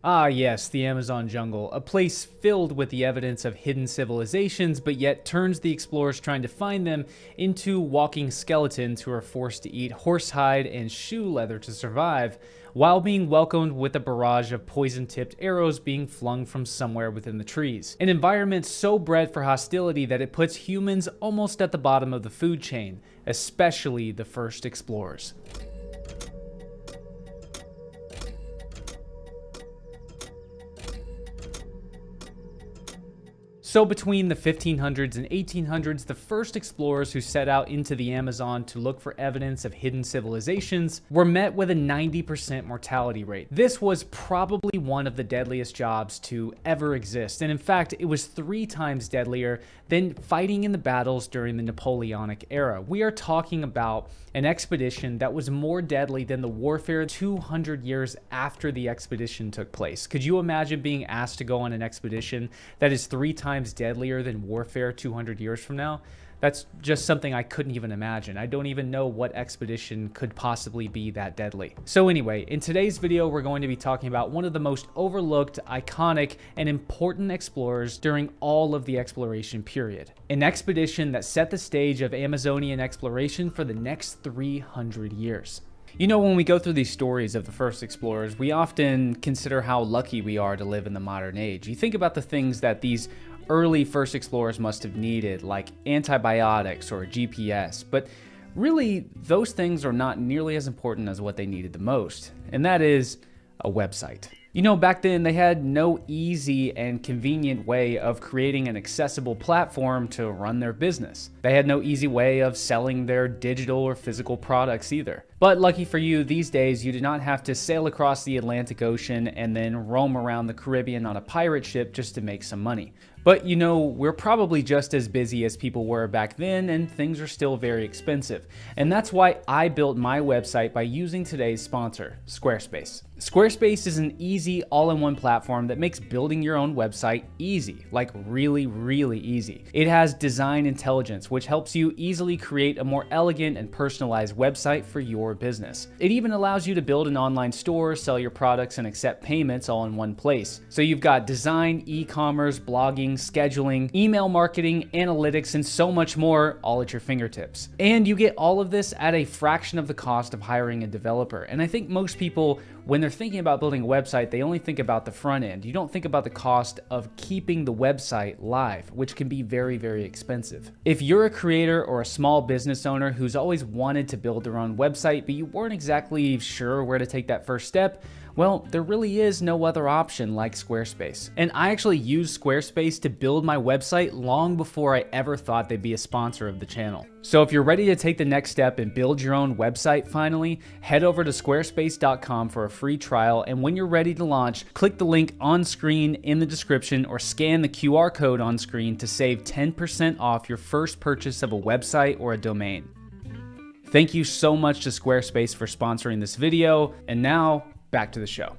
Ah yes, the Amazon jungle, a place filled with the evidence of hidden civilizations, but yet turns the explorers trying to find them into walking skeletons who are forced to eat horsehide and shoe leather to survive, while being welcomed with a barrage of poison-tipped arrows being flung from somewhere within the trees. An environment so bred for hostility that it puts humans almost at the bottom of the food chain, especially the first explorers. So between the 1500s and 1800s, the first explorers who set out into the Amazon to look for evidence of hidden civilizations were met with a 90% mortality rate. This was probably one of the deadliest jobs to ever exist, and in fact, it was 3 times deadlier than fighting in the battles during the Napoleonic era. We are talking about an expedition that was more deadly than the warfare 200 years after the expedition took place. Could you imagine being asked to go on an expedition that is 3 times deadlier than warfare 200 years from now? That's just something I couldn't even imagine. I don't even know what expedition could possibly be that deadly. So anyway, in today's video, we're going to be talking about one of the most overlooked, iconic, and important explorers during all of the exploration period. An expedition that set the stage of Amazonian exploration for the next 300 years. You know, when we go through these stories of the first explorers, we often consider how lucky we are to live in the modern age. You think about the things that these early first explorers must have needed, like antibiotics or GPS, but really those things are not nearly as important as what they needed the most, and that is a website. You know, back then they had no easy and convenient way of creating an accessible platform to run their business. They had no easy way of selling their digital or physical products either. But lucky for you, these days you do not have to sail across the Atlantic Ocean and then roam around the Caribbean on a pirate ship just to make some money. But you know, we're probably just as busy as people were back then, and things are still very expensive. And that's why I built my website by using today's sponsor, Squarespace. Squarespace is an easy all-in-one platform that makes building your own website easy, like really, really easy. It has design intelligence, which helps you easily create a more elegant and personalized website for your business. It even allows you to build an online store, sell your products, and accept payments all in one place. So you've got design, e-commerce, blogging, scheduling, email marketing, analytics, and so much more all at your fingertips. And you get all of this at a fraction of the cost of hiring a developer. And I think most people, when they're thinking about building a website, they only think about the front end. You don't think about the cost of keeping the website live, which can be very, very expensive. If you're a creator or a small business owner who's always wanted to build their own website, but you weren't exactly sure where to take that first step, well, there really is no other option like Squarespace. And I actually used Squarespace to build my website long before I ever thought they'd be a sponsor of the channel. So if you're ready to take the next step and build your own website finally, head over to squarespace.com for a free trial, and when you're ready to launch, click the link on screen in the description or scan the QR code on screen to save 10% off your first purchase of a website or a domain. Thank you so much to Squarespace for sponsoring this video, and now back to the show.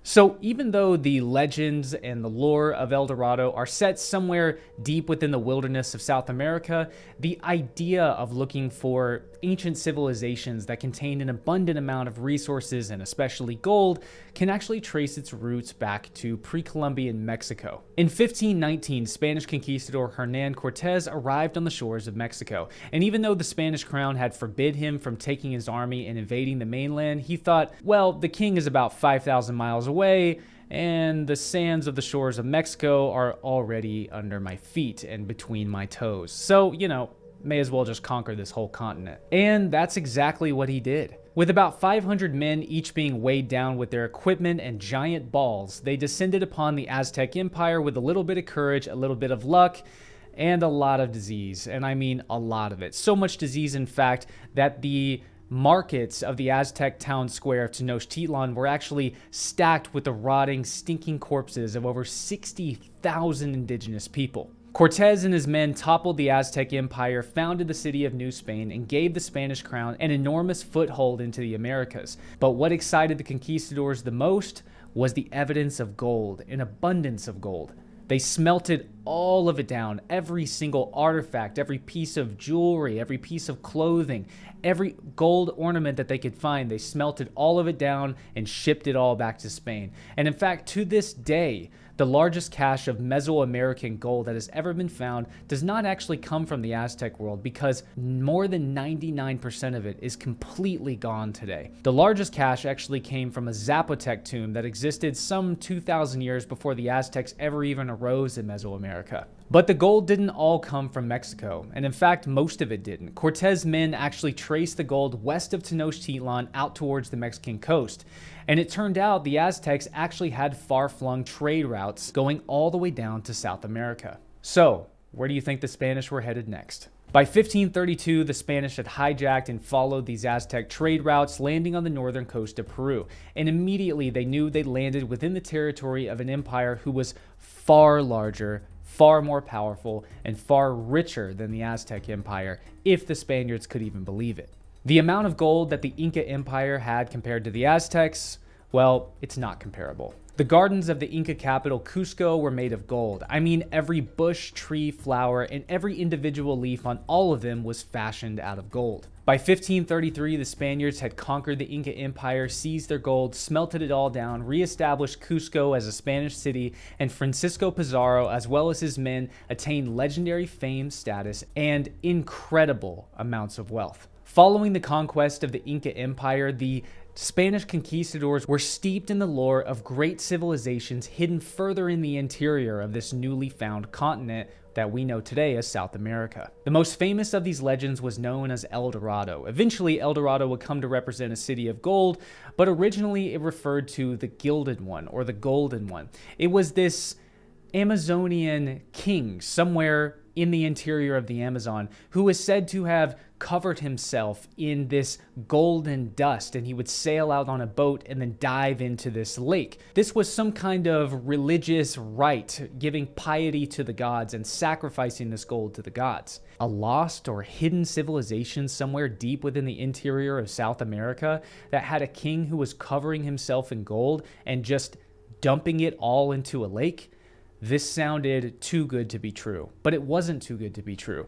So even though the legends and the lore of El Dorado are set somewhere deep within the wilderness of South America, the idea of looking for ancient civilizations that contain an abundant amount of resources and especially gold can actually trace its roots back to pre-Columbian Mexico. In 1519, Spanish conquistador Hernan Cortez arrived on the shores of Mexico, and even though the Spanish crown had forbid him from taking his army and invading the mainland, he thought, well, the king is about 5,000 miles away, and the sands of the shores of Mexico are already under my feet and between my toes. So, you know, may as well just conquer this whole continent. And that's exactly what he did. With about 500 men each being weighed down with their equipment and giant balls, they descended upon the Aztec Empire with a little bit of courage, a little bit of luck, and a lot of disease. And I mean a lot of it. So much disease, in fact, that the markets of the Aztec town square of Tenochtitlan were actually stacked with the rotting, stinking corpses of over 60,000 indigenous people. Cortez and his men toppled the Aztec Empire, founded the city of New Spain, and gave the Spanish crown an enormous foothold into the Americas. But what excited the conquistadors the most was the evidence of gold, an abundance of gold. They smelted all of it down, every single artifact, every piece of jewelry, every piece of clothing, every gold ornament that they could find. They smelted all of it down and shipped it all back to Spain. And in fact, to this day, the largest cache of Mesoamerican gold that has ever been found does not actually come from the Aztec world, because more than 99% of it is completely gone today. The largest cache actually came from a Zapotec tomb that existed some 2,000 years before the Aztecs ever even arose in Mesoamerica. But the gold didn't all come from Mexico, and in fact, most of it didn't. Cortez's men actually traced the gold west of Tenochtitlan out towards the Mexican coast. And it turned out the Aztecs actually had far-flung trade routes going all the way down to South America. So, where do you think the Spanish were headed next? By 1532, the Spanish had hijacked and followed these Aztec trade routes, landing on the northern coast of Peru. And immediately they knew they landed within the territory of an empire who was far larger, far more powerful, and far richer than the Aztec Empire, if the Spaniards could even believe it. The amount of gold that the Inca Empire had compared to the Aztecs, well, it's not comparable. The gardens of the Inca capital, Cusco, were made of gold. I mean, every bush, tree, flower, and every individual leaf on all of them was fashioned out of gold. By 1533, the Spaniards had conquered the Inca Empire, seized their gold, smelted it all down, re-established Cusco as a Spanish city, and Francisco Pizarro, as well as his men, attained legendary fame, status, and incredible amounts of wealth. Following the conquest of the Inca Empire, the Spanish conquistadors were steeped in the lore of great civilizations hidden further in the interior of this newly found continent that we know today as South America. The most famous of these legends was known as El Dorado. Eventually, El Dorado would come to represent a city of gold, but originally it referred to the Gilded One, or the Golden One. It was this Amazonian king somewhere in the interior of the Amazon who is said to have covered himself in this golden dust, and he would sail out on a boat and then dive into this lake. This was some kind of religious rite, giving piety to the gods and sacrificing this gold to the gods. A lost or hidden civilization somewhere deep within the interior of South America that had a king who was covering himself in gold and just dumping it all into a lake? This sounded too good to be true, but it wasn't too good to be true.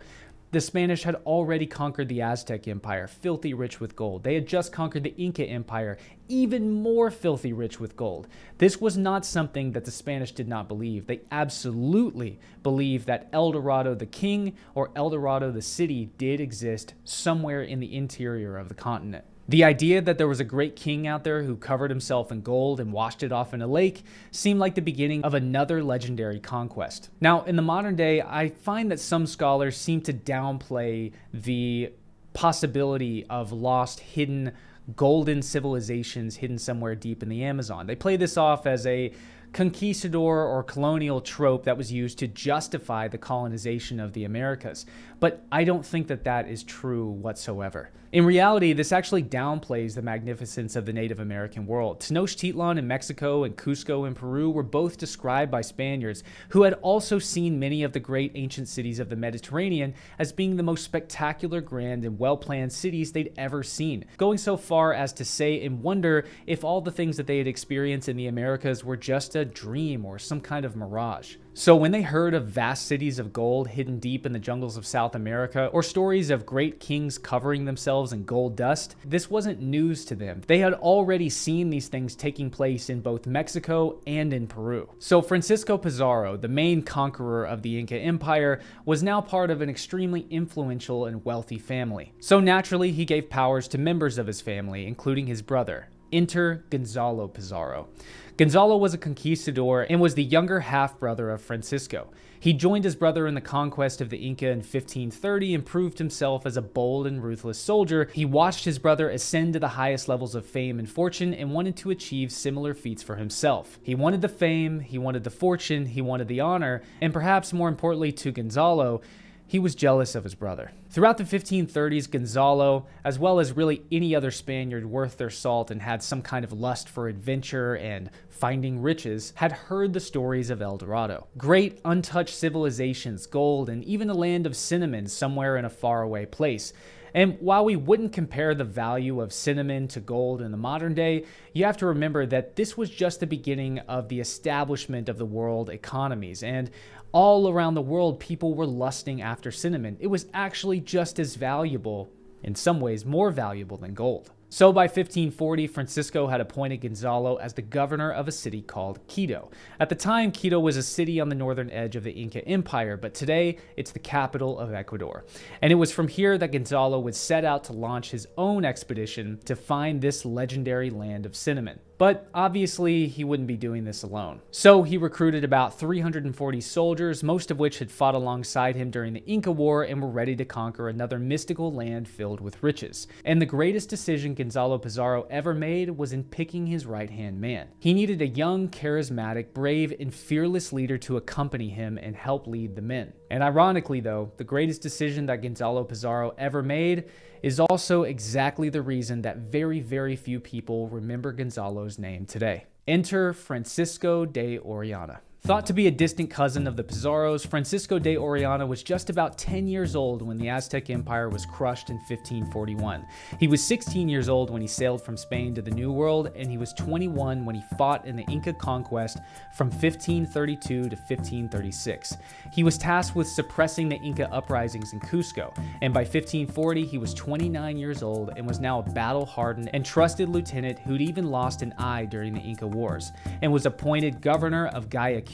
The Spanish had already conquered the Aztec Empire, filthy rich with gold. They had just conquered the Inca Empire, even more filthy rich with gold. This was not something that the Spanish did not believe. They absolutely believed that El Dorado the king or El Dorado the city did exist somewhere in the interior of the continent. The idea that there was a great king out there who covered himself in gold and washed it off in a lake seemed like the beginning of another legendary conquest. Now, in the modern day, I find that some scholars seem to downplay the possibility of lost, hidden, golden civilizations hidden somewhere deep in the Amazon. They play this off as a conquistador or colonial trope that was used to justify the colonization of the Americas. But I don't think that that is true whatsoever. In reality, this actually downplays the magnificence of the Native American world. Tenochtitlan in Mexico and Cusco in Peru were both described by Spaniards, who had also seen many of the great ancient cities of the Mediterranean as being the most spectacular, grand, and well-planned cities they'd ever seen, going so far as to say and wonder if all the things that they had experienced in the Americas were just a dream or some kind of mirage. So when they heard of vast cities of gold hidden deep in the jungles of South America, or stories of great kings covering themselves in gold dust, this wasn't news to them. They had already seen these things taking place in both Mexico and in Peru. So Francisco Pizarro, the main conqueror of the Inca Empire, was now part of an extremely influential and wealthy family. So naturally, he gave powers to members of his family, including his brother. Enter Gonzalo Pizarro. Gonzalo was a conquistador and was the younger half-brother of Francisco. He joined his brother in the conquest of the Inca in 1530 and proved himself as a bold and ruthless soldier. He watched his brother ascend to the highest levels of fame and fortune and wanted to achieve similar feats for himself. He wanted the fame, he wanted the fortune, he wanted the honor, and perhaps more importantly to Gonzalo, he was jealous of his brother. Throughout the 1530s, Gonzalo, as well as really any other Spaniard worth their salt and had some kind of lust for adventure and finding riches, had heard the stories of El Dorado. Great untouched civilizations, gold, and even a land of cinnamon somewhere in a faraway place. And while we wouldn't compare the value of cinnamon to gold in the modern day, you have to remember that this was just the beginning of the establishment of the world economies, and all around the world people were lusting after cinnamon. It was actually just as valuable, in some ways more valuable than gold. So by 1540, Francisco had appointed Gonzalo as the governor of a city called Quito. At the time, Quito was a city on the northern edge of the Inca Empire, but today it's the capital of Ecuador. And it was from here that Gonzalo would set out to launch his own expedition to find this legendary land of cinnamon. But obviously, he wouldn't be doing this alone. So he recruited about 340 soldiers, most of which had fought alongside him during the Inca War and were ready to conquer another mystical land filled with riches. And the greatest decision Gonzalo Pizarro ever made was in picking his right-hand man. He needed a young, charismatic, brave, and fearless leader to accompany him and help lead the men. And ironically though, the greatest decision that Gonzalo Pizarro ever made is also exactly the reason that very, very few people remember Gonzalo's name today. Enter Francisco de Orellana. Thought to be a distant cousin of the Pizarros, Francisco de Orellana was just about 10 years old when the Aztec Empire was crushed in 1541. He was 16 years old when he sailed from Spain to the New World, and he was 21 when he fought in the Inca conquest from 1532 to 1536. He was tasked with suppressing the Inca uprisings in Cusco, and by 1540 he was 29 years old and was now a battle-hardened and trusted lieutenant who'd even lost an eye during the Inca Wars, and was appointed governor of Guayaquil,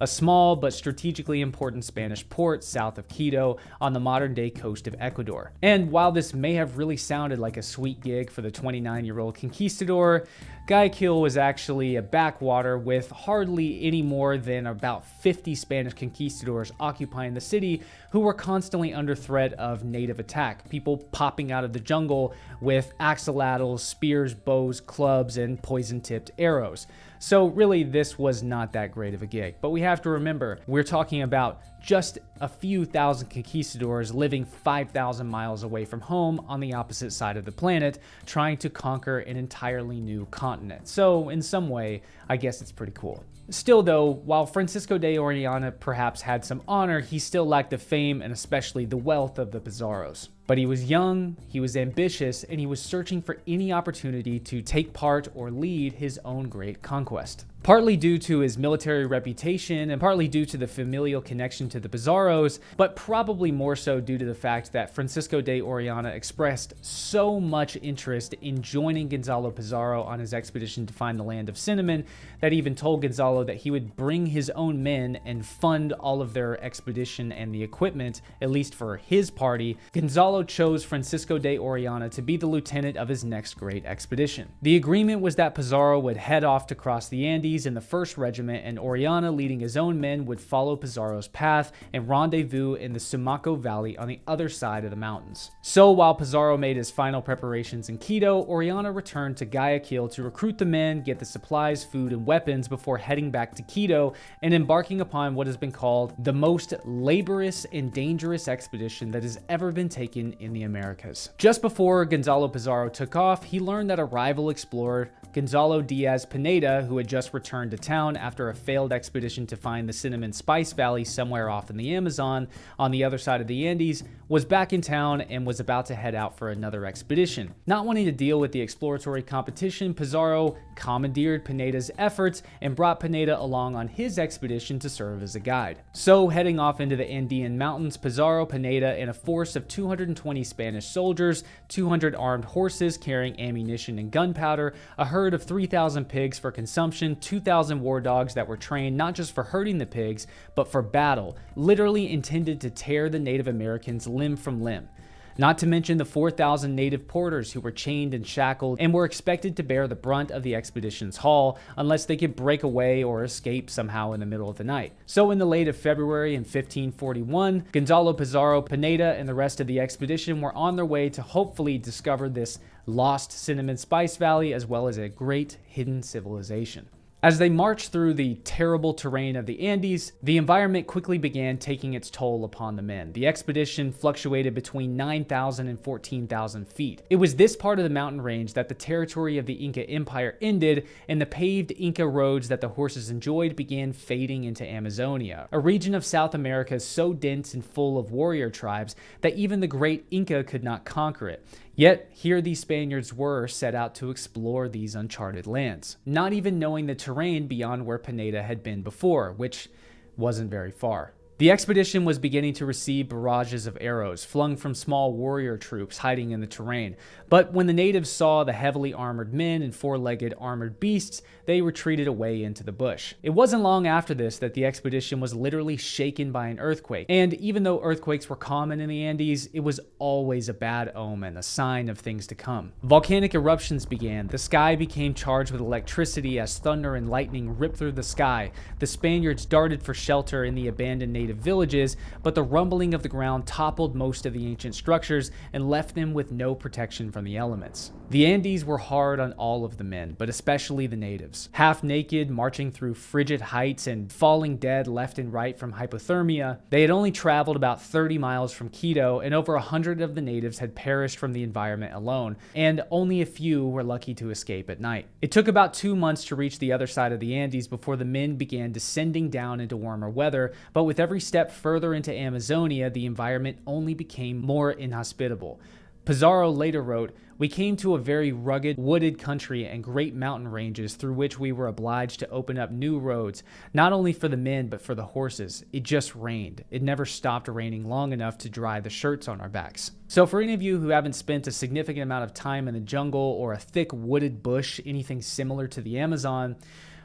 a small but strategically important Spanish port south of Quito on the modern-day coast of Ecuador. And while this may have really sounded like a sweet gig for the 29-year-old conquistador, Guayaquil was actually a backwater with hardly any more than about 50 Spanish conquistadors occupying the city who were constantly under threat of native attack, people popping out of the jungle with axolotls, spears, bows, clubs, and poison-tipped arrows. So really, this was not that great of a gig. But we have to remember, we're talking about just a few thousand conquistadors living 5,000 miles away from home on the opposite side of the planet, trying to conquer an entirely new continent. So in some way, I guess it's pretty cool. Still though, while Francisco de Orellana perhaps had some honor, he still lacked the fame and especially the wealth of the Pizarros. But he was young, he was ambitious, and he was searching for any opportunity to take part or lead his own great conquest. Partly due to his military reputation and partly due to the familial connection to the Pizarros, but probably more so due to the fact that Francisco de Orellana expressed so much interest in joining Gonzalo Pizarro on his expedition to find the land of cinnamon that he even told Gonzalo that he would bring his own men and fund all of their expedition and the equipment, at least for his party. Gonzalo chose Francisco de Orellana to be the lieutenant of his next great expedition. The agreement was that Pizarro would head off to cross the Andes in the 1st Regiment, and Orellana, leading his own men, would follow Pizarro's path and rendezvous in the Sumaco Valley on the other side of the mountains. So while Pizarro made his final preparations in Quito, Orellana returned to Guayaquil to recruit the men, get the supplies, food, and weapons before heading back to Quito and embarking upon what has been called the most laborious and dangerous expedition that has ever been taken in the Americas. Just before Gonzalo Pizarro took off, he learned that a rival explorer, Gonzalo Diaz Pineda, who had just returned to town after a failed expedition to find the Cinnamon Spice Valley somewhere off in the Amazon on the other side of the Andes, was back in town and was about to head out for another expedition. Not wanting to deal with the exploratory competition, Pizarro commandeered Pineda's efforts and brought Pineda along on his expedition to serve as a guide. So heading off into the Andean mountains, Pizarro, Pineda, and a force of 220 Spanish soldiers, 200 armed horses carrying ammunition and gunpowder, a herd of 3,000 pigs for consumption, 2,000 war dogs that were trained not just for herding the pigs, but for battle, literally intended to tear the Native Americans limb from limb. Not to mention the 4,000 native porters who were chained and shackled and were expected to bear the brunt of the expedition's haul unless they could break away or escape somehow in the middle of the night. So in the late of February in 1541, Gonzalo Pizarro, Pineda, and the rest of the expedition were on their way to hopefully discover this lost Cinnamon Spice Valley as well as a great hidden civilization. As they marched through the terrible terrain of the Andes, the environment quickly began taking its toll upon the men. The expedition fluctuated between 9,000 and 14,000 feet. It was this part of the mountain range that the territory of the Inca Empire ended, and the paved Inca roads that the horses enjoyed began fading into Amazonia, a region of South America so dense and full of warrior tribes that even the great Inca could not conquer it. Yet, here these Spaniards were set out to explore these uncharted lands, not even knowing the terrain beyond where Pineda had been before, which wasn't very far. The expedition was beginning to receive barrages of arrows flung from small warrior troops hiding in the terrain, but when the natives saw the heavily armored men and four-legged armored beasts, they retreated away into the bush. It wasn't long after this that the expedition was literally shaken by an earthquake, and even though earthquakes were common in the Andes, it was always a bad omen, a sign of things to come. Volcanic eruptions began, the sky became charged with electricity as thunder and lightning ripped through the sky. The Spaniards darted for shelter in the abandoned native villages, but the rumbling of the ground toppled most of the ancient structures and left them with no protection from the elements. The Andes were hard on all of the men, but especially the natives. Half naked, marching through frigid heights and falling dead left and right from hypothermia, they had only traveled about 30 miles from Quito, and over 100 of the natives had perished from the environment alone, and only a few were lucky to escape at night. It took about 2 months to reach the other side of the Andes before the men began descending down into warmer weather, but with every step further into Amazonia, the environment only became more inhospitable. Pizarro later wrote, "We came to a very rugged, wooded country and great mountain ranges through which we were obliged to open up new roads, not only for the men but for the horses. It just rained. It never stopped raining long enough to dry the shirts on our backs." So for any of you who haven't spent a significant amount of time in the jungle or a thick wooded bush, anything similar to the Amazon,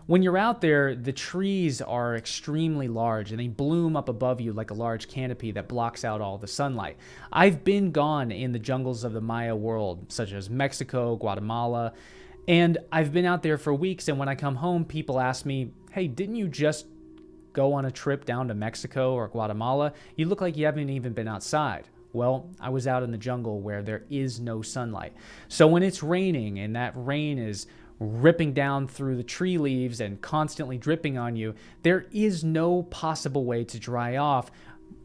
when you're out there, the trees are extremely large and they bloom up above you like a large canopy that blocks out all the sunlight. I've been gone in the jungles of the Maya world, such as Mexico, Guatemala, and I've been out there for weeks, and when I come home, people ask me, "Hey, didn't you just go on a trip down to Mexico or Guatemala? You look like you haven't even been outside." Well, I was out in the jungle where there is no sunlight. So when it's raining and that rain is ripping down through the tree leaves and constantly dripping on you, there is no possible way to dry off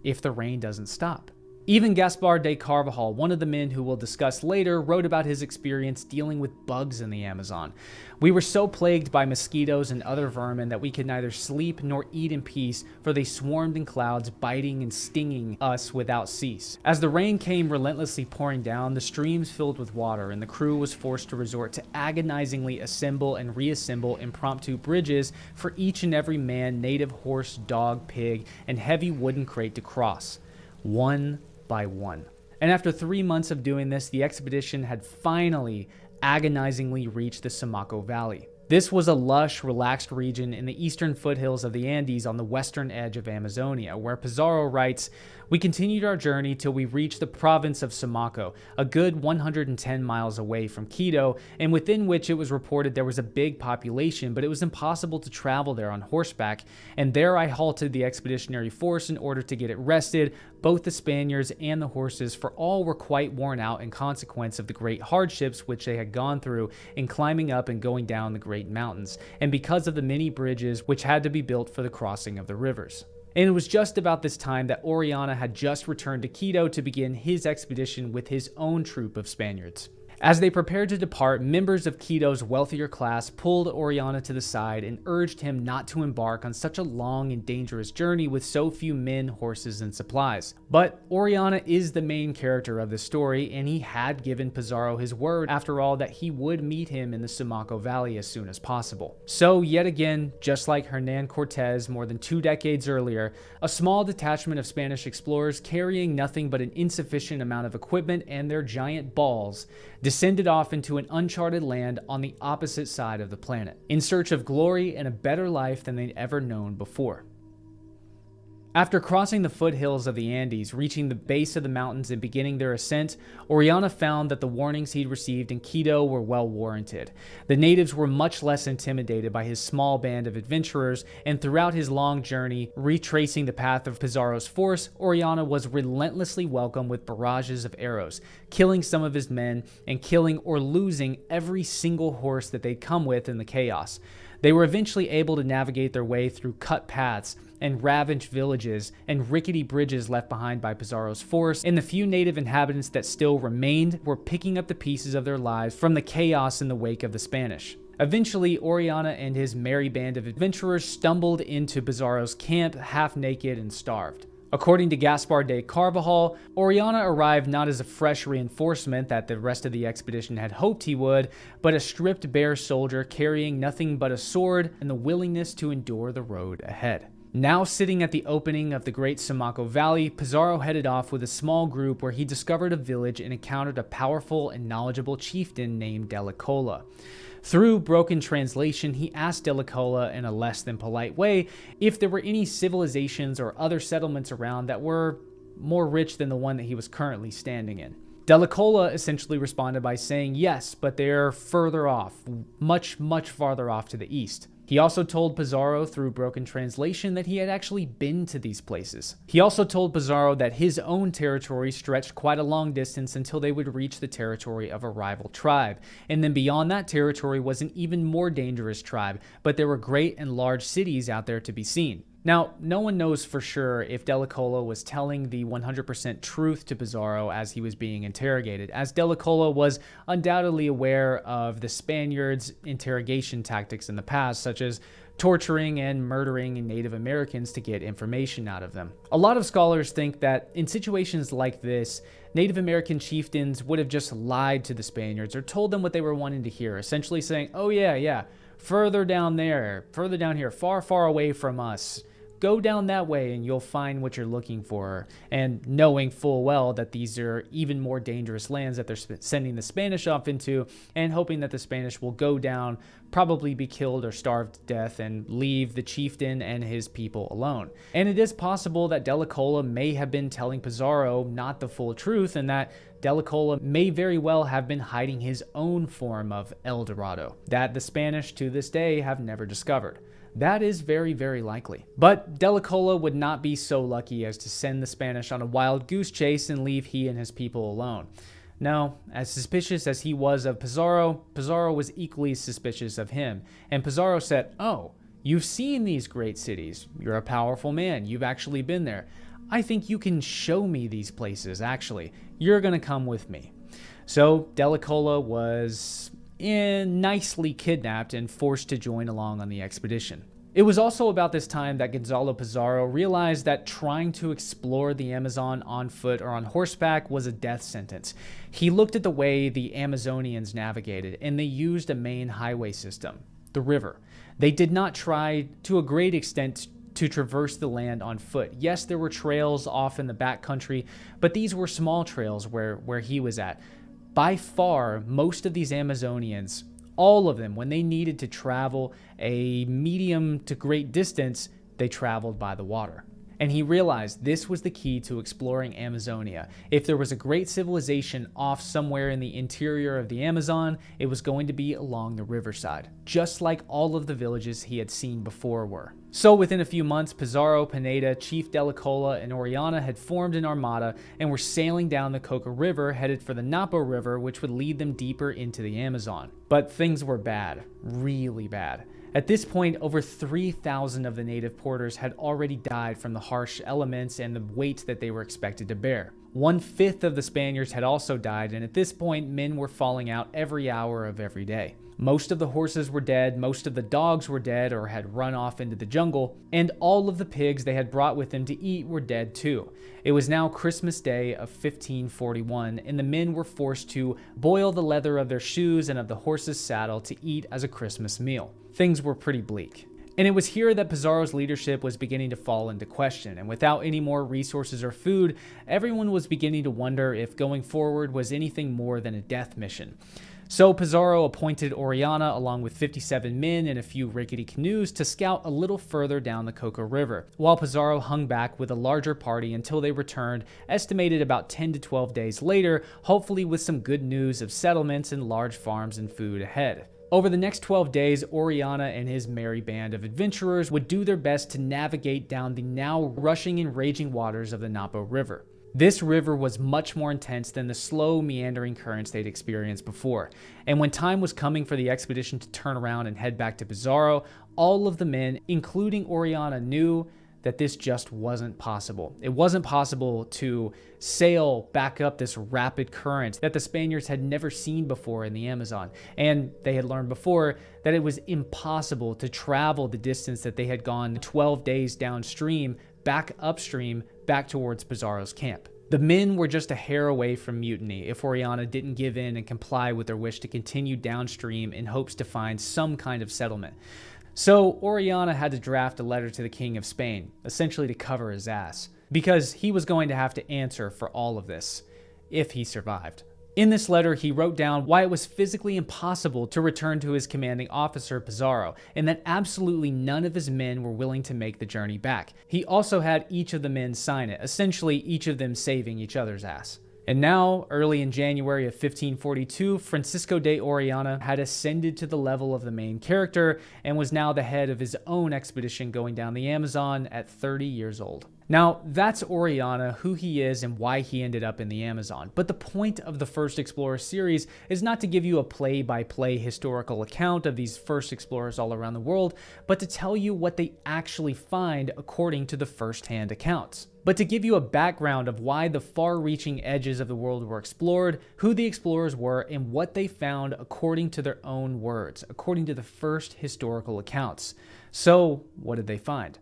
if the rain doesn't stop. Even Gaspar de Carvajal, one of the men who we'll discuss later, wrote about his experience dealing with bugs in the Amazon. "We were so plagued by mosquitoes and other vermin that we could neither sleep nor eat in peace, for they swarmed in clouds, biting and stinging us without cease. As the rain came relentlessly pouring down, the streams filled with water, and the crew was forced to resort to agonizingly assemble and reassemble impromptu bridges for each and every man, native, horse, dog, pig, and heavy wooden crate to cross, one by one." And after 3 months of doing this, the expedition had finally agonizingly reached the Samaco Valley. This was a lush, relaxed region in the eastern foothills of the Andes on the western edge of Amazonia, where Pizarro writes, "We continued our journey till we reached the province of Samaco, a good 110 miles away from Quito, and within which it was reported there was a big population, but it was impossible to travel there on horseback, and there I halted the expeditionary force in order to get it rested, both the Spaniards and the horses, for all were quite worn out in consequence of the great hardships which they had gone through in climbing up and going down the great mountains, and because of the many bridges which had to be built for the crossing of the rivers." And it was just about this time that Orellana had just returned to Quito to begin his expedition with his own troop of Spaniards. As they prepared to depart, members of Quito's wealthier class pulled Orellana to the side and urged him not to embark on such a long and dangerous journey with so few men, horses, and supplies. But Orellana is the main character of this story, and he had given Pizarro his word, after all, that he would meet him in the Samaco Valley as soon as possible. So, yet again, just like Hernan Cortez more than 2 decades earlier, a small detachment of Spanish explorers carrying nothing but an insufficient amount of equipment and their giant balls descended off into an uncharted land on the opposite side of the planet, in search of glory and a better life than they'd ever known before. After crossing the foothills of the Andes, reaching the base of the mountains and beginning their ascent, Orellana found that the warnings he'd received in Quito were well warranted. The natives were much less intimidated by his small band of adventurers, and throughout his long journey, retracing the path of Pizarro's force, Orellana was relentlessly welcomed with barrages of arrows, killing some of his men and killing or losing every single horse that they'd come with in the chaos. They were eventually able to navigate their way through cut paths and ravaged villages and rickety bridges left behind by Pizarro's force, and the few native inhabitants that still remained were picking up the pieces of their lives from the chaos in the wake of the Spanish. Eventually, Orellana and his merry band of adventurers stumbled into Pizarro's camp half naked and starved. According to Gaspar de Carvajal, Orellana arrived not as a fresh reinforcement that the rest of the expedition had hoped he would, but a stripped bare soldier carrying nothing but a sword and the willingness to endure the road ahead. Now sitting at the opening of the Great Samaco Valley, Pizarro headed off with a small group where he discovered a village and encountered a powerful and knowledgeable chieftain named Delacola. Through broken translation, he asked Delacola in a less than polite way if there were any civilizations or other settlements around that were more rich than the one that he was currently standing in. Delacola essentially responded by saying yes, but they're further off, much farther off to the east. He also told Pizarro through broken translation that he had actually been to these places. He also told Pizarro that his own territory stretched quite a long distance until they would reach the territory of a rival tribe. And then beyond that territory was an even more dangerous tribe, but there were great and large cities out there to be seen. Now, no one knows for sure if Delacola was telling the 100% truth to Pizarro as he was being interrogated, as Delacola was undoubtedly aware of the Spaniards' interrogation tactics in the past, such as torturing and murdering Native Americans to get information out of them. A lot of scholars think that in situations like this, Native American chieftains would have just lied to the Spaniards or told them what they were wanting to hear, essentially saying, oh yeah, further down here, far away from us. Go down that way and you'll find what you're looking for. And knowing full well that these are even more dangerous lands that they're sending the Spanish off into, and hoping that the Spanish will go down, probably be killed or starved to death, and leave the chieftain and his people alone. And it is possible that Delacola may have been telling Pizarro not the full truth, and that Delacola may very well have been hiding his own form of El Dorado that the Spanish to this day have never discovered. That is very likely. But Delacola would not be so lucky as to send the Spanish on a wild goose chase and leave he and his people alone. No, as suspicious as he was of Pizarro, Pizarro was equally suspicious of him. And Pizarro said, oh, you've seen these great cities. You're a powerful man. You've actually been there. I think you can show me these places, actually. You're going to come with me. So Delacola was nicely kidnapped and forced to join along on the expedition. It was also about this time that Gonzalo Pizarro realized that trying to explore the Amazon on foot or on horseback was a death sentence. He looked at the way the Amazonians navigated, and they used a main highway system, the river. They did not try, to a great extent, to traverse the land on foot. Yes, there were trails off in the backcountry, but these were small trails where he was at. By far, most of these Amazonians, all of them, when they needed to travel a medium to great distance, they traveled by the water. And he realized this was the key to exploring Amazonia. If there was a great civilization off somewhere in the interior of the Amazon, it was going to be along the riverside, just like all of the villages he had seen before were. So within a few months, Pizarro, Pineda, Chief Delacola, and Orellana had formed an armada and were sailing down the Coca River, headed for the Napo River, which would lead them deeper into the Amazon. But things were bad, really bad. At this point, over 3,000 of the native porters had already died from the harsh elements and the weight that they were expected to bear. 1/5 of the Spaniards had also died, and at this point, men were falling out every hour of every day. Most of the horses were dead, most of the dogs were dead or had run off into the jungle, and all of the pigs they had brought with them to eat were dead too. It was now Christmas Day of 1541, and the men were forced to boil the leather of their shoes and of the horse's saddle to eat as a Christmas meal. Things were pretty bleak. And it was here that Pizarro's leadership was beginning to fall into question, and without any more resources or food, everyone was beginning to wonder if going forward was anything more than a death mission. So Pizarro appointed Orellana along with 57 men in a few rickety canoes to scout a little further down the Coca River, while Pizarro hung back with a larger party until they returned, estimated about 10 to 12 days later, hopefully with some good news of settlements and large farms and food ahead. Over the next 12 days, Orellana and his merry band of adventurers would do their best to navigate down the now rushing and raging waters of the Napo River. This river was much more intense than the slow, meandering currents they'd experienced before. And when time was coming for the expedition to turn around and head back to Pizarro, all of the men, including Orellana, knew that this just wasn't possible. It wasn't possible to sail back up this rapid current that the Spaniards had never seen before in the Amazon. And they had learned before that it was impossible to travel the distance that they had gone 12 days downstream, back upstream, back towards Pizarro's camp. The men were just a hair away from mutiny if Orellana didn't give in and comply with their wish to continue downstream in hopes to find some kind of settlement. So Orellana had to draft a letter to the King of Spain, essentially to cover his ass, because he was going to have to answer for all of this, if he survived. In this letter, he wrote down why it was physically impossible to return to his commanding officer, Pizarro, and that absolutely none of his men were willing to make the journey back. He also had each of the men sign it, essentially each of them saving each other's ass. And now, early in January of 1542, Francisco de Orellana had ascended to the level of the main character and was now the head of his own expedition going down the Amazon at 30 years old. Now, that's Orellana, who he is, and why he ended up in the Amazon. But the point of the First Explorer series is not to give you a play-by-play historical account of these first explorers all around the world, but to tell you what they actually find according to the first-hand accounts. But to give you a background of why the far-reaching edges of the world were explored, who the explorers were, and what they found according to their own words, according to the first historical accounts. So, what did they find?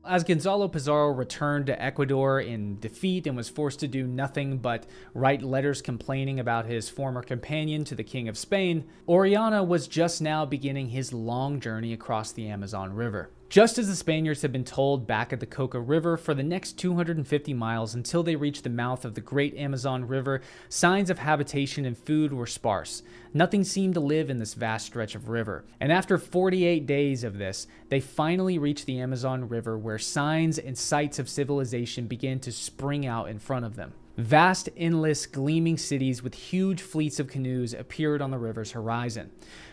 As Gonzalo Pizarro returned to Ecuador in defeat and was forced to do nothing but write letters complaining about his former companion to the King of Spain, Orellana was just now beginning his long journey across the Amazon River. Just as the Spaniards had been told back at the Coca River, for the next 250 miles until they reached the mouth of the Great Amazon River, signs of habitation and food were sparse. Nothing seemed to live in this vast stretch of river. And after 48 days of this, they finally reached the Amazon River, where signs and sites of civilization began to spring out in front of them. Vast, endless, gleaming cities with huge fleets of canoes appeared on the river's horizon.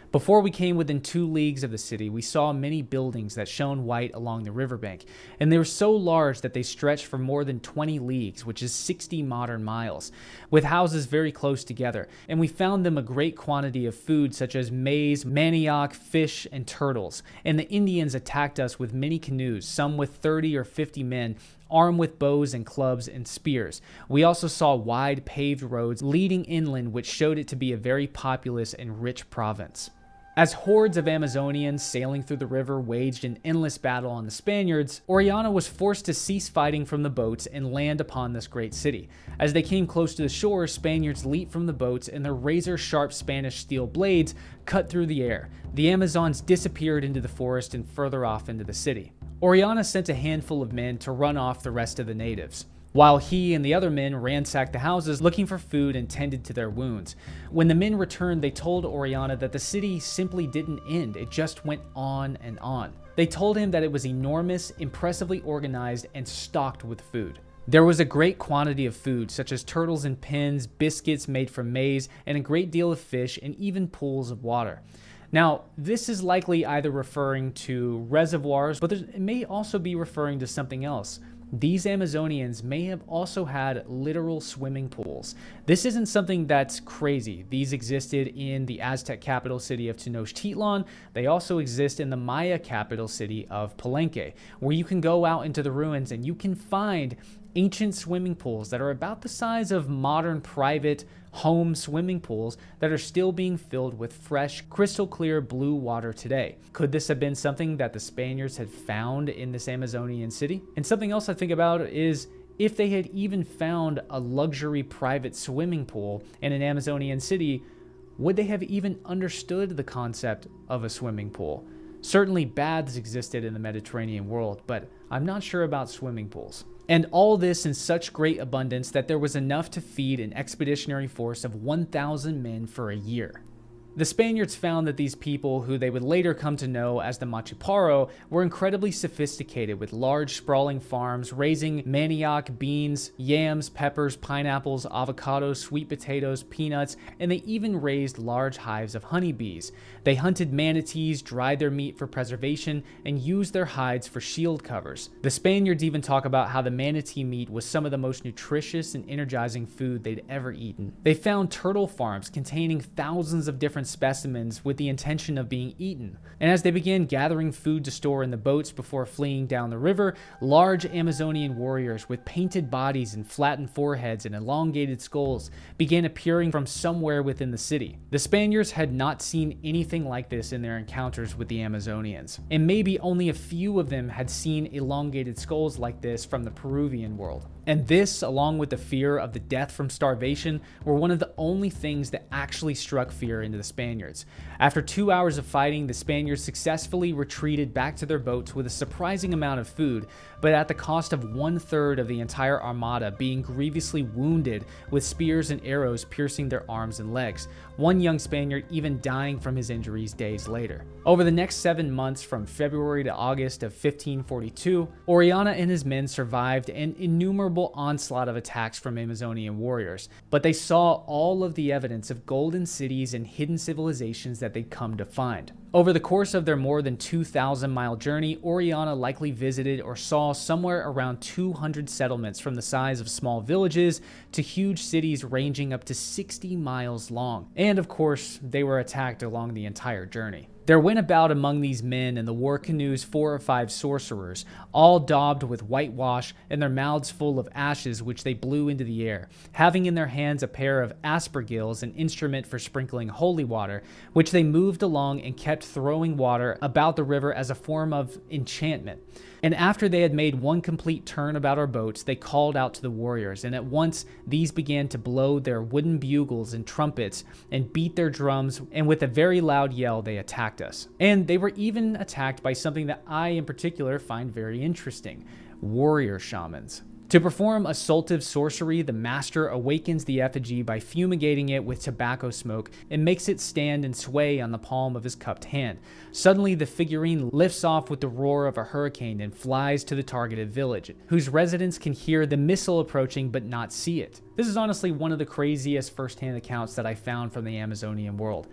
Before we came within 2 leagues of the city, we saw many buildings that shone white along the riverbank, and they were so large that they stretched for more than 20 leagues, which is 60 modern miles, with houses very close together, and we found them a great quantity of food such as maize, manioc, fish, and turtles, and the Indians attacked us with many canoes, some with 30 or 50 men, armed with bows and clubs and spears. We also saw wide paved roads leading inland, which showed it to be a very populous and rich province. As hordes of Amazonians sailing through the river waged an endless battle on the Spaniards, Orellana was forced to cease fighting from the boats and land upon this great city. As they came close to the shore, Spaniards leaped from the boats and their razor-sharp Spanish steel blades cut through the air. The Amazons disappeared into the forest and further off into the city. Orellana sent a handful of men to run off the rest of the natives, while he and the other men ransacked the houses looking for food and tended to their wounds. When the men returned, they told Orellana that the city simply didn't end, it just went on and on. They told him that it was enormous, impressively organized, and stocked with food. There was a great quantity of food, such as turtles and pins, biscuits made from maize, and a great deal of fish, and even pools of water. Now, this is likely either referring to reservoirs, but it may also be referring to something else. These Amazonians may have also had literal swimming pools. This isn't something that's crazy. These existed in the Aztec capital city of Tenochtitlan. They also exist in the Maya capital city of Palenque, where you can go out into the ruins and you can find ancient swimming pools that are about the size of modern private home swimming pools that are still being filled with fresh, crystal clear blue water today. Could this have been something that the Spaniards had found in this Amazonian city? And something else I think about is if they had even found a luxury private swimming pool in an Amazonian city, would they have even understood the concept of a swimming pool? Certainly baths existed in the Mediterranean world, but I'm not sure about swimming pools. And all this in such great abundance that there was enough to feed an expeditionary force of 1,000 men for a year. The Spaniards found that these people, who they would later come to know as the Machiparo, were incredibly sophisticated with large sprawling farms raising manioc, beans, yams, peppers, pineapples, avocados, sweet potatoes, peanuts, and they even raised large hives of honeybees. They hunted manatees, dried their meat for preservation, and used their hides for shield covers. The Spaniards even talk about how the manatee meat was some of the most nutritious and energizing food they'd ever eaten. They found turtle farms containing thousands of different specimens with the intention of being eaten. And as they began gathering food to store in the boats before fleeing down the river, large Amazonian warriors with painted bodies and flattened foreheads and elongated skulls began appearing from somewhere within the city. The Spaniards had not seen anything like this in their encounters with the Amazonians, and maybe only a few of them had seen elongated skulls like this from the Peruvian world. And this, along with the fear of the death from starvation, were one of the only things that actually struck fear into the Spaniards. After 2 hours of fighting, the Spaniards successfully retreated back to their boats with a surprising amount of food, but at the cost of 1/3 of the entire armada being grievously wounded with spears and arrows piercing their arms and legs, one young Spaniard even dying from his injuries days later. Over the next 7 months, from February to August of 1542, Orellana and his men survived an innumerable onslaught of attacks from Amazonian warriors, but they saw all of the evidence of golden cities and hidden civilizations that they'd come to find. Over the course of their more than 2,000-mile journey, Orellana likely visited or saw somewhere around 200 settlements, from the size of small villages to huge cities ranging up to 60 miles long. And of course, they were attacked along the entire journey. There went about among these men in the war canoes 4 or 5 sorcerers, all daubed with whitewash and their mouths full of ashes which they blew into the air, having in their hands a pair of aspergills, an instrument for sprinkling holy water, which they moved along and kept throwing water about the river as a form of enchantment. And after they had made one complete turn about our boats, they called out to the warriors, and at once these began to blow their wooden bugles and trumpets and beat their drums, and with a very loud yell they attacked us. And they were even attacked by something that I in particular find very interesting: warrior shamans. To perform assaultive sorcery, the master awakens the effigy by fumigating it with tobacco smoke and makes it stand and sway on the palm of his cupped hand. Suddenly, the figurine lifts off with the roar of a hurricane and flies to the targeted village, whose residents can hear the missile approaching but not see it. This is honestly one of the craziest first-hand accounts that I found from the Amazonian world.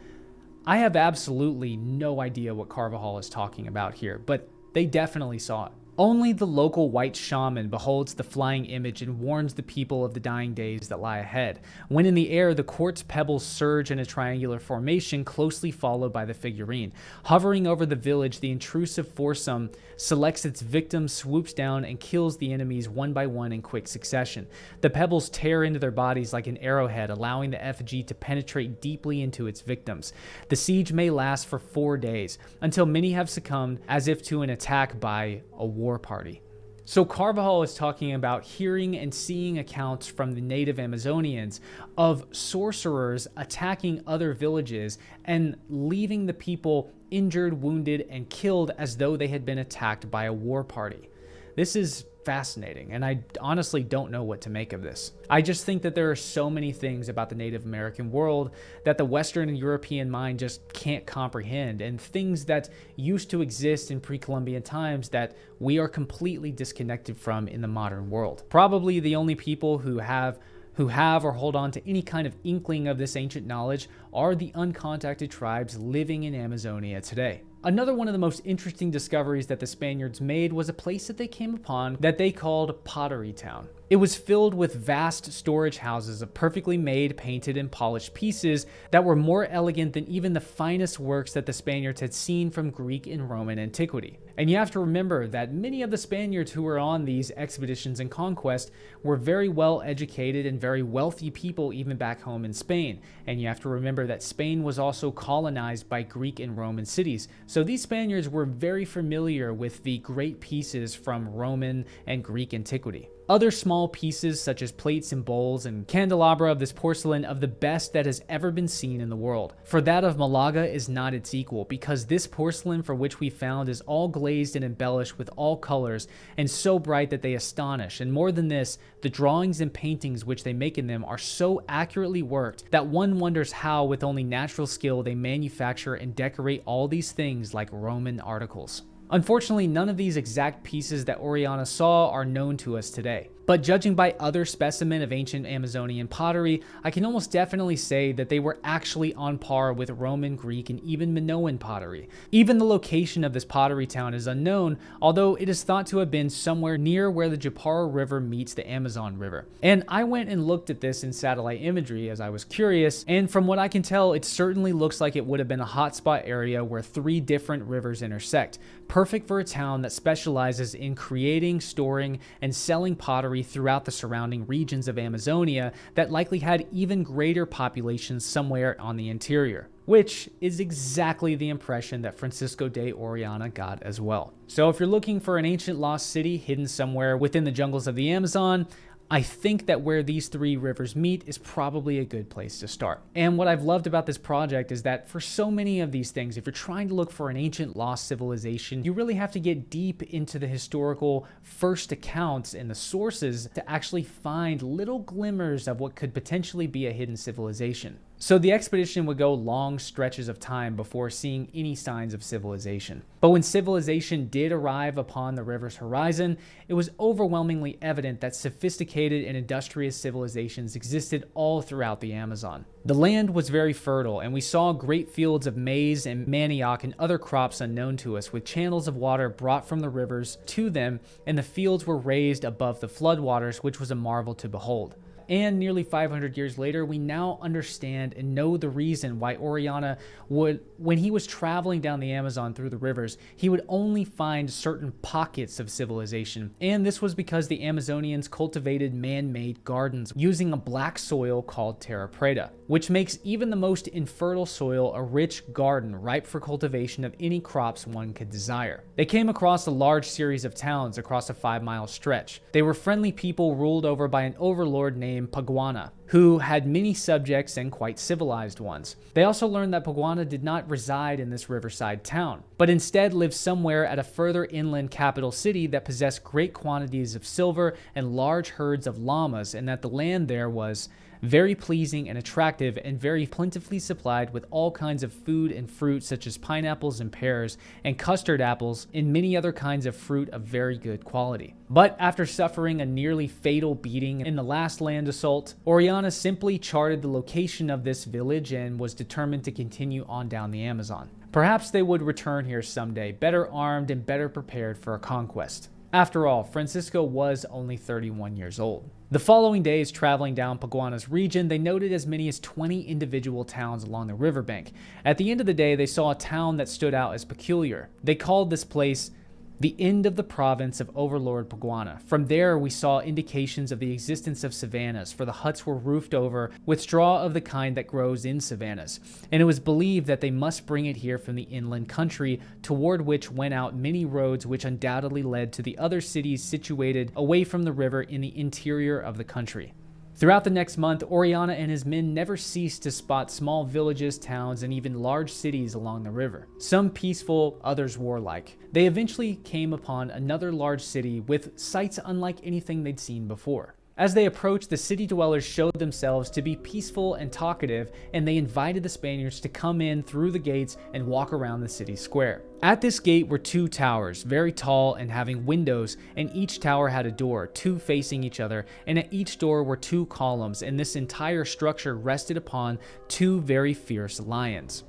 I have absolutely no idea what Carvajal is talking about here, but they definitely saw it. Only the local white shaman beholds the flying image and warns the people of the dying days that lie ahead. When in the air, the quartz pebbles surge in a triangular formation, closely followed by the figurine. Hovering over the village, the intrusive foursome selects its victims, swoops down, and kills the enemies one by one in quick succession. The pebbles tear into their bodies like an arrowhead, allowing the effigy to penetrate deeply into its victims. The siege may last for 4 days, until many have succumbed as if to an attack by a war party. So Carvajal is talking about hearing and seeing accounts from the native Amazonians of sorcerers attacking other villages and leaving the people injured, wounded, and killed as though they had been attacked by a war party. This is fascinating, and I honestly don't know what to make of this. I just think that there are so many things about the Native American world that the Western and European mind just can't comprehend, and things that used to exist in pre-Columbian times that we are completely disconnected from in the modern world. Probably the only people who have or hold on to any kind of inkling of this ancient knowledge are the uncontacted tribes living in Amazonia today. Another one of the most interesting discoveries that the Spaniards made was a place that they came upon that they called Pottery Town. It was filled with vast storage houses of perfectly made, painted, and polished pieces that were more elegant than even the finest works that the Spaniards had seen from Greek and Roman antiquity. And you have to remember that many of the Spaniards who were on these expeditions and conquest were very well educated and very wealthy people even back home in Spain. And you have to remember that Spain was also colonized by Greek and Roman cities. So these Spaniards were very familiar with the great pieces from Roman and Greek antiquity. Other small small pieces such as plates and bowls and candelabra of this porcelain of the best that has ever been seen in the world. For that of Malaga is not its equal, because this porcelain for which we found is all glazed and embellished with all colors and so bright that they astonish. And more than this, the drawings and paintings which they make in them are so accurately worked that one wonders how with only natural skill they manufacture and decorate all these things like Roman articles. Unfortunately, none of these exact pieces that Orellana saw are known to us today. But judging by other specimens of ancient Amazonian pottery, I can almost definitely say that they were actually on par with Roman, Greek, and even Minoan pottery. Even the location of this pottery town is unknown, although it is thought to have been somewhere near where the Japara River meets the Amazon River. And I went and looked at this in satellite imagery as I was curious, and from what I can tell, it certainly looks like it would have been a hotspot area where 3 different rivers intersect, perfect for a town that specializes in creating, storing, and selling pottery throughout the surrounding regions of Amazonia that likely had even greater populations somewhere on the interior, which is exactly the impression that Francisco de Orellana got as well. So if you're looking for an ancient lost city hidden somewhere within the jungles of the Amazon, I think that where these 3 rivers meet is probably a good place to start. And what I've loved about this project is that for so many of these things, if you're trying to look for an ancient lost civilization, you really have to get deep into the historical first accounts and the sources to actually find little glimmers of what could potentially be a hidden civilization. So the expedition would go long stretches of time before seeing any signs of civilization. But when civilization did arrive upon the river's horizon, it was overwhelmingly evident that sophisticated and industrious civilizations existed all throughout the Amazon. The land was very fertile, and we saw great fields of maize and manioc and other crops unknown to us, with channels of water brought from the rivers to them, and the fields were raised above the floodwaters, which was a marvel to behold. And nearly 500 years later, we now understand and know the reason why Orellana would, when he was traveling down the Amazon through the rivers, he would only find certain pockets of civilization. And this was because the Amazonians cultivated man-made gardens using a black soil called Terra Preta, which makes even the most infertile soil a rich garden ripe for cultivation of any crops one could desire. They came across a large series of towns across a 5-mile stretch. They were friendly people ruled over by an overlord named Paguana, who had many subjects and quite civilized ones. They also learned that Paguana did not reside in this riverside town, but instead lived somewhere at a further inland capital city that possessed great quantities of silver and large herds of llamas, and that the land there was very pleasing and attractive and very plentifully supplied with all kinds of food and fruit such as pineapples and pears and custard apples and many other kinds of fruit of very good quality. But after suffering a nearly fatal beating in the last land assault, Orellana simply charted the location of this village and was determined to continue on down the Amazon. Perhaps they would return here someday, better armed and better prepared for a conquest. After all, Francisco was only 31 years old. The following days, traveling down Paguana's region, they noted as many as 20 individual towns along the riverbank. At the end of the day, they saw a town that stood out as peculiar. They called this place the end of the province of Overlord Paguana. From there, we saw indications of the existence of savannas, for the huts were roofed over with straw of the kind that grows in savannas, and it was believed that they must bring it here from the inland country, toward which went out many roads which undoubtedly led to the other cities situated away from the river in the interior of the country. Throughout the next month, Orellana and his men never ceased to spot small villages, towns, and even large cities along the river. Some peaceful, others warlike. They eventually came upon another large city with sights unlike anything they'd seen before. As they approached, the city dwellers showed themselves to be peaceful and talkative, and they invited the Spaniards to come in through the gates and walk around the city square. At this gate were 2 towers, very tall and having windows, and each tower had a door, 2 facing each other, and at each door were 2 columns, and this entire structure rested upon 2 very fierce lions,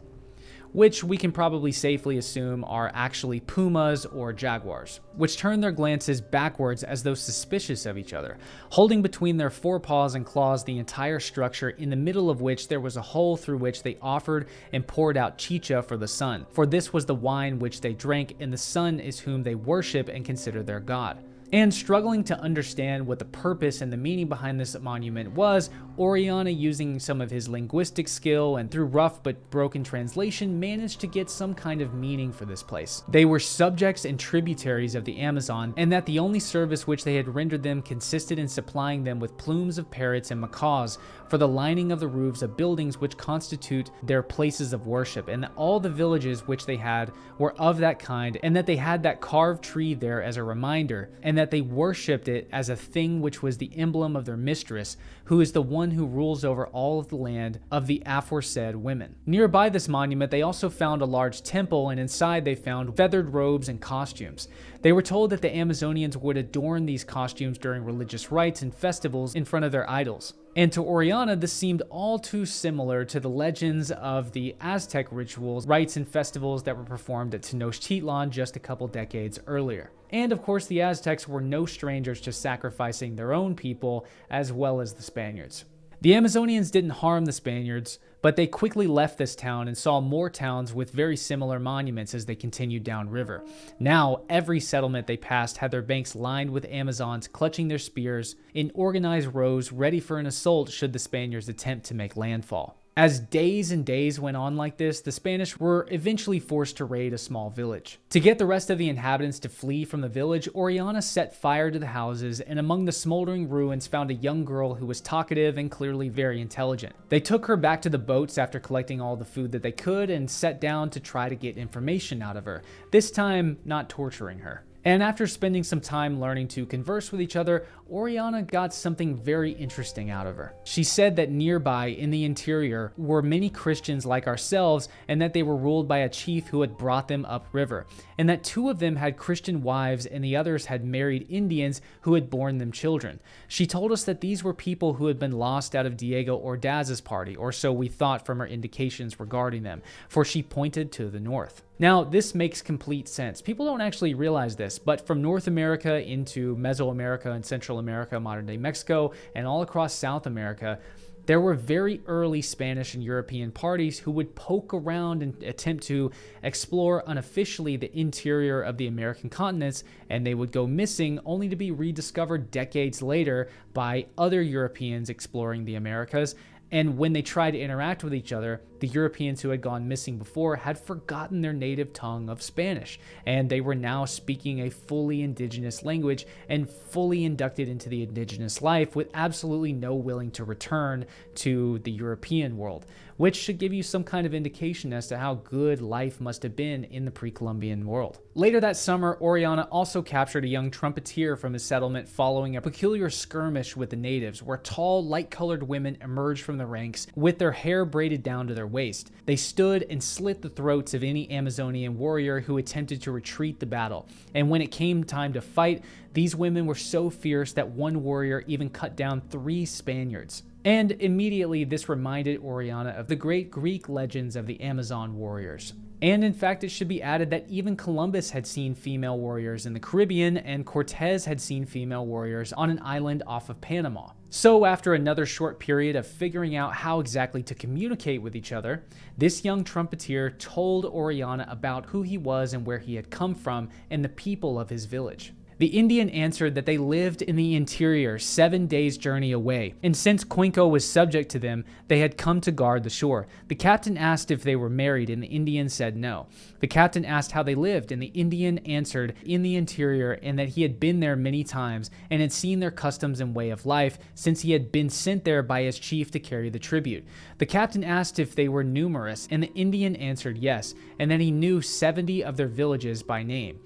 which we can probably safely assume are actually pumas or jaguars, which turned their glances backwards as though suspicious of each other, holding between their forepaws and claws the entire structure, in the middle of which there was a hole through which they offered and poured out chicha for the sun, for this was the wine which they drank, and the sun is whom they worship and consider their god. And struggling to understand what the purpose and the meaning behind this monument was, Orellana, using some of his linguistic skill and through rough but broken translation, managed to get some kind of meaning for this place. They were subjects and tributaries of the Amazon, and that the only service which they had rendered them consisted in supplying them with plumes of parrots and macaws for the lining of the roofs of buildings which constitute their places of worship, and that all the villages which they had were of that kind, and that they had that carved tree there as a reminder, and that they worshipped it as a thing which was the emblem of their mistress, who is the one who rules over all of the land of the aforesaid women. Nearby this monument, they also found a large temple, and inside they found feathered robes and costumes. They were told that the Amazonians would adorn these costumes during religious rites and festivals in front of their idols. And to Orellana, this seemed all too similar to the legends of the Aztec rituals, rites, and festivals that were performed at Tenochtitlan just a couple decades earlier. And of course, the Aztecs were no strangers to sacrificing their own people as well as the Spaniards. The Amazonians didn't harm the Spaniards, but they quickly left this town and saw more towns with very similar monuments as they continued downriver. Now, every settlement they passed had their banks lined with Amazons clutching their spears in organized rows ready for an assault should the Spaniards attempt to make landfall. As days and days went on like this, the Spanish were eventually forced to raid a small village. To get the rest of the inhabitants to flee from the village, Orellana set fire to the houses, and among the smoldering ruins found a young girl who was talkative and clearly very intelligent. They took her back to the boats after collecting all the food that they could and sat down to try to get information out of her, this time not torturing her. And after spending some time learning to converse with each other, Orellana got something very interesting out of her. She said that nearby in the interior were many Christians like ourselves, and that they were ruled by a chief who had brought them upriver, and that 2 of them had Christian wives and the others had married Indians who had borne them children. She told us that these were people who had been lost out of Diego Ordaz's party, or so we thought from her indications regarding them, for she pointed to the north. Now, this makes complete sense. People don't actually realize this, but from North America into Mesoamerica and Central America, modern-day Mexico, and all across South America, there were very early Spanish and European parties who would poke around and attempt to explore unofficially the interior of the American continents, and they would go missing only to be rediscovered decades later by other Europeans exploring the Americas. And when they tried to interact with each other, the Europeans who had gone missing before had forgotten their native tongue of Spanish, and they were now speaking a fully indigenous language and fully inducted into the indigenous life with absolutely no willing to return to the European world, which should give you some kind of indication as to how good life must have been in the pre-Columbian world. Later that summer, Orellana also captured a young trumpeter from his settlement following a peculiar skirmish with the natives, where tall, light-colored women emerged from the ranks with their hair braided down to their waist. They stood and slit the throats of any Amazonian warrior who attempted to retreat the battle, and when it came time to fight, these women were so fierce that one warrior even cut down 3 Spaniards. And immediately this reminded Orellana of the great Greek legends of the Amazon warriors. And in fact, it should be added that even Columbus had seen female warriors in the Caribbean, and Cortez had seen female warriors on an island off of Panama. So after another short period of figuring out how exactly to communicate with each other, this young trumpeter told Orellana about who he was and where he had come from and the people of his village. The Indian answered that they lived in the interior 7 days' journey away, and since Cuenco was subject to them, they had come to guard the shore. The captain asked if they were married, and the Indian said no. The captain asked how they lived, and the Indian answered in the interior, and that he had been there many times and had seen their customs and way of life, since he had been sent there by his chief to carry the tribute. The captain asked if they were numerous, and the Indian answered yes, and that he knew 70 of their villages by name,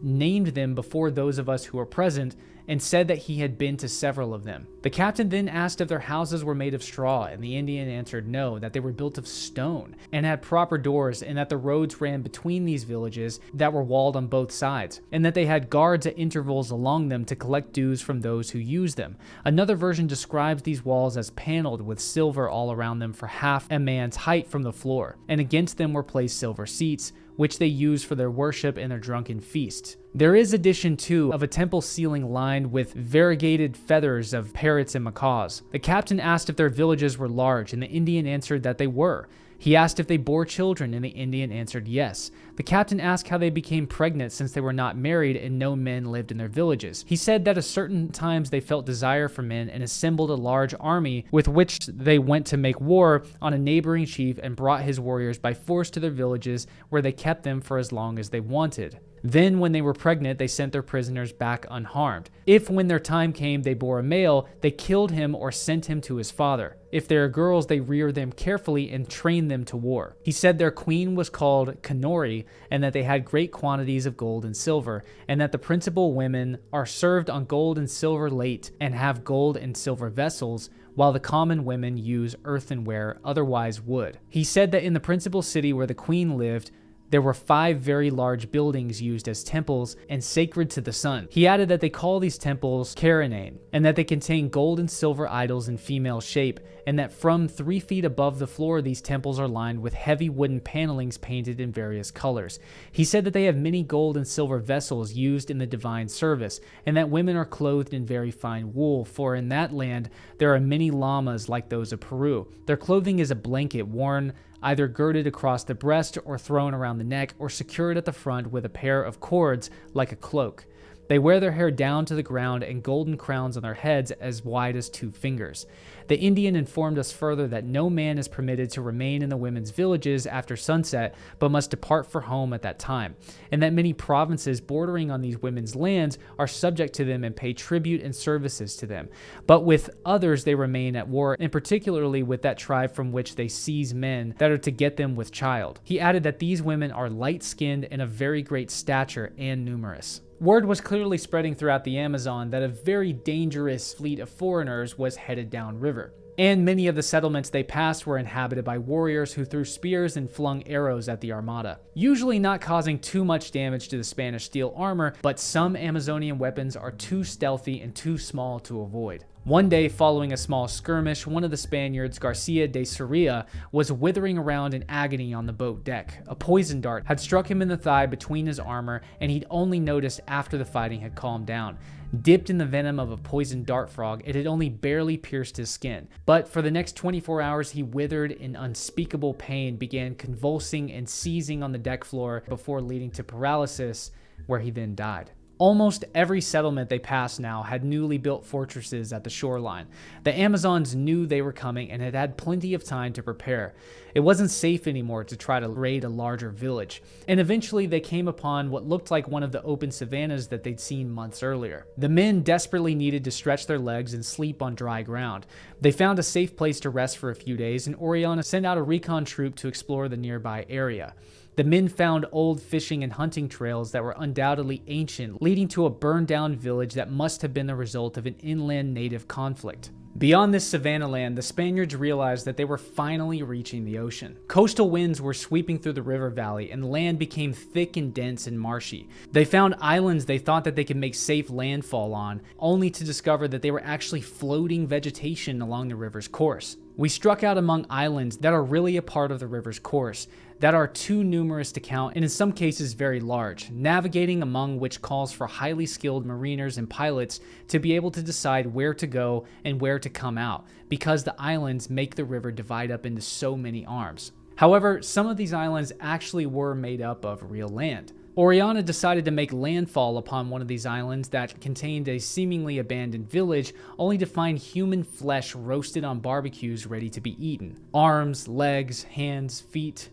named them before those of us who were present, and said that he had been to several of them. The captain then asked if their houses were made of straw, and the Indian answered no, that they were built of stone and had proper doors, and that the roads ran between these villages that were walled on both sides, and that they had guards at intervals along them to collect dues from those who used them. Another version describes these walls as paneled with silver all around them for half a man's height from the floor, and against them were placed silver seats, which they used for their worship and their drunken feasts. There is addition too of a temple ceiling lined with variegated feathers of parrots and macaws. The captain asked if their villages were large, and the Indian answered that they were. He asked if they bore children, and the Indian answered yes. The captain asked how they became pregnant since they were not married and no men lived in their villages. He said that at certain times they felt desire for men and assembled a large army with which they went to make war on a neighboring chief and brought his warriors by force to their villages, where they kept them for as long as they wanted. Then, when they were pregnant, they sent their prisoners back unharmed. If, when their time came, they bore a male, they killed him or sent him to his father. If they are girls, they rear them carefully and train them to war. He said their queen was called Kanori, and that they had great quantities of gold and silver, and that the principal women are served on gold and silver late and have gold and silver vessels, while the common women use earthenware, otherwise wood. He said that in the principal city where the queen lived, there were 5 very large buildings used as temples and sacred to the sun. He added that they call these temples Karanane, and that they contain gold and silver idols in female shape, and that from 3 feet above the floor these temples are lined with heavy wooden panelings painted in various colors. He said that they have many gold and silver vessels used in the divine service, and that women are clothed in very fine wool, for in that land there are many llamas like those of Peru. Their clothing is a blanket worn either girded across the breast or thrown around the neck or secured at the front with a pair of cords like a cloak. They wear their hair down to the ground and golden crowns on their heads as wide as 2 fingers. The Indian informed us further that no man is permitted to remain in the women's villages after sunset, but must depart for home at that time, and that many provinces bordering on these women's lands are subject to them and pay tribute and services to them. But with others they remain at war, and particularly with that tribe from which they seize men that are to get them with child. He added that these women are light-skinned and of very great stature and numerous. Word was clearly spreading throughout the Amazon that a very dangerous fleet of foreigners was headed downriver, and many of the settlements they passed were inhabited by warriors who threw spears and flung arrows at the armada, usually not causing too much damage to the Spanish steel armor, but some Amazonian weapons are too stealthy and too small to avoid. One day, following a small skirmish, one of the Spaniards, Garcia de Soria, was withering around in agony on the boat deck. A poison dart had struck him in the thigh between his armor, and he'd only noticed after the fighting had calmed down. Dipped in the venom of a poisoned dart frog, it had only barely pierced his skin. But for the next 24 hours, he withered in unspeakable pain, began convulsing and seizing on the deck floor before leading to paralysis, where he then died. Almost every settlement they passed now had newly built fortresses at the shoreline. The Amazons knew they were coming and had had plenty of time to prepare. It wasn't safe anymore to try to raid a larger village, and eventually they came upon what looked like one of the open savannas that they'd seen months earlier. The men desperately needed to stretch their legs and sleep on dry ground. They found a safe place to rest for a few days, and Orellana sent out a recon troop to explore the nearby area. The men found old fishing and hunting trails that were undoubtedly ancient, leading to a burned-down village that must have been the result of an inland native conflict. Beyond this savanna land, the Spaniards realized that they were finally reaching the ocean. Coastal winds were sweeping through the river valley, and the land became thick and dense and marshy. They found islands they thought that they could make safe landfall on, only to discover that they were actually floating vegetation along the river's course. We struck out among islands that are really a part of the river's course, that are too numerous to count, and in some cases very large, navigating among which calls for highly skilled mariners and pilots to be able to decide where to go and where to come out, because the islands make the river divide up into so many arms. However, some of these islands actually were made up of real land. Orellana decided to make landfall upon one of these islands that contained a seemingly abandoned village, only to find human flesh roasted on barbecues ready to be eaten. Arms, legs, hands, feet.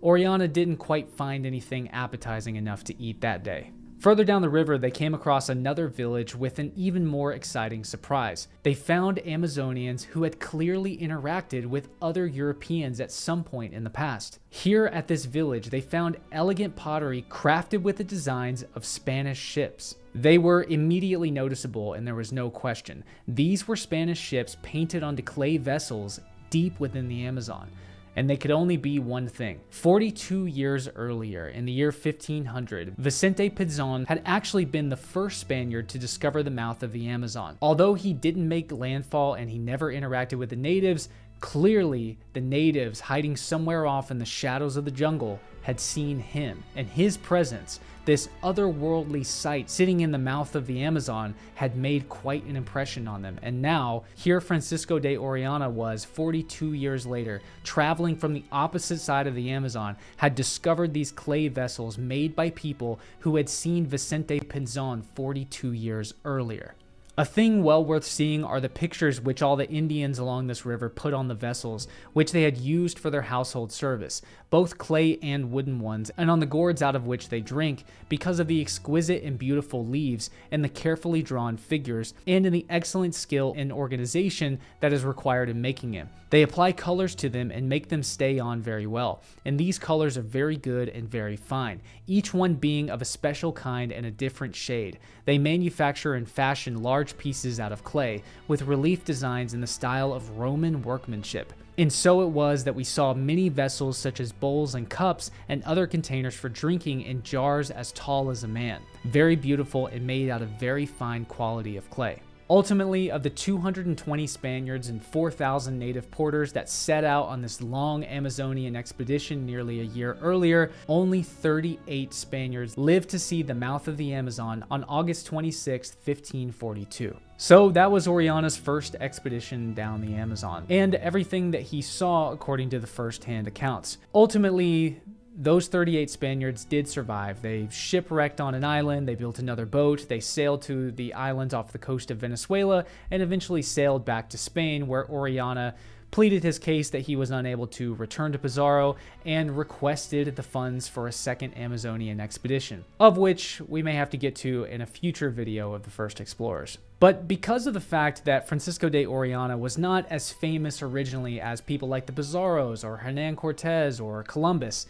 Orellana didn't quite find anything appetizing enough to eat that day. Further down the river, they came across another village with an even more exciting surprise. They found Amazonians who had clearly interacted with other Europeans at some point in the past. Here at this village, they found elegant pottery crafted with the designs of Spanish ships. They were immediately noticeable, and there was no question. These were Spanish ships painted onto clay vessels deep within the Amazon. And they could only be one thing. 42 years earlier, in the year 1500, Vicente Pinzon had actually been the first Spaniard to discover the mouth of the Amazon. Although he didn't make landfall and he never interacted with the natives, clearly the natives hiding somewhere off in the shadows of the jungle had seen him and his presence this otherworldly sight sitting in the mouth of the Amazon had made quite an impression on them. And now, here Francisco de Orellana was, 42 years later, traveling from the opposite side of the Amazon, had discovered these clay vessels made by people who had seen Vicente Pinzon 42 years earlier. A thing well worth seeing are the pictures which all the Indians along this river put on the vessels, which they had used for their household service, both clay and wooden ones, and on the gourds out of which they drink, because of the exquisite and beautiful leaves and the carefully drawn figures, and in the excellent skill and organization that is required in making them. They apply colors to them and make them stay on very well, and these colors are very good and very fine, each one being of a special kind and a different shade. They manufacture and fashion large pieces out of clay, with relief designs in the style of Roman workmanship. And so it was that we saw many vessels such as bowls and cups and other containers for drinking in jars as tall as a man, very beautiful and made out of very fine quality of clay. Ultimately, of the 220 Spaniards and 4,000 native porters that set out on this long Amazonian expedition nearly a year earlier, only 38 Spaniards lived to see the mouth of the Amazon on August 26, 1542. So that was Orellana's first expedition down the Amazon, and everything that he saw according to the first-hand accounts. Ultimately, those 38 Spaniards did survive. They shipwrecked on an island, they built another boat, they sailed to the islands off the coast of Venezuela, and eventually sailed back to Spain, where Orellana pleaded his case that he was unable to return to Pizarro and requested the funds for a second Amazonian expedition, of which we may have to get to in a future video of the first explorers. But because of the fact that Francisco de Orellana was not as famous originally as people like the Pizarros or Hernan Cortez or Columbus,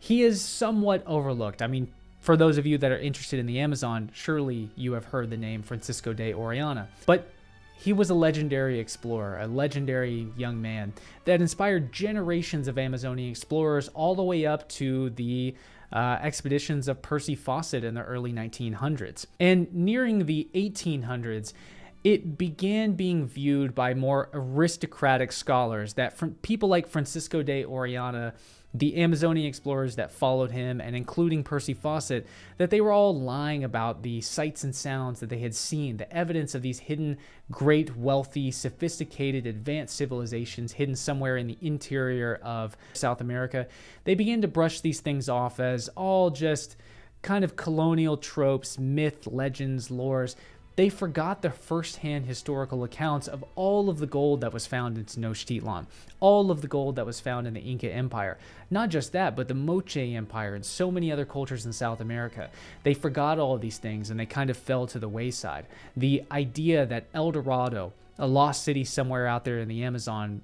he is somewhat overlooked. I mean, for those of you that are interested in the Amazon, surely you have heard the name Francisco de Orellana. But he was a legendary explorer, a legendary young man that inspired generations of Amazonian explorers all the way up to the expeditions of Percy Fawcett in the early 1900s. And nearing the 1800s, it began being viewed by more aristocratic scholars that from people like Francisco de Orellana, the Amazonian explorers that followed him, and including Percy Fawcett, that they were all lying about the sights and sounds that they had seen, the evidence of these hidden, great, wealthy, sophisticated, advanced civilizations hidden somewhere in the interior of South America. They began to brush these things off as all just kind of colonial tropes, myth, legends, lores. They forgot the first-hand historical accounts of all of the gold that was found in Tenochtitlan, all of the gold that was found in the Inca Empire. Not just that, but the Moche Empire and so many other cultures in South America. They forgot all of these things and they kind of fell to the wayside. The idea that El Dorado, a lost city somewhere out there in the Amazon,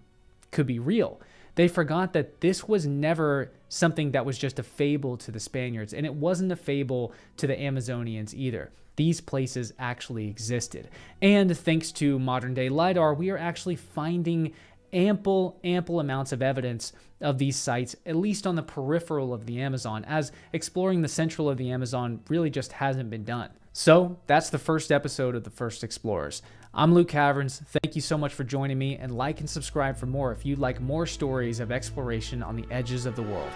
could be real. They forgot that this was never something that was just a fable to the Spaniards, and it wasn't a fable to the Amazonians either. These places actually existed. And thanks to modern day LiDAR, we are actually finding ample amounts of evidence of these sites, at least on the peripheral of the Amazon, as exploring the central of the Amazon really just hasn't been done. So that's the first episode of The First Explorers. I'm Luke Caverns. Thank you so much for joining me, and like and subscribe for more if you'd like more stories of exploration on the edges of the world.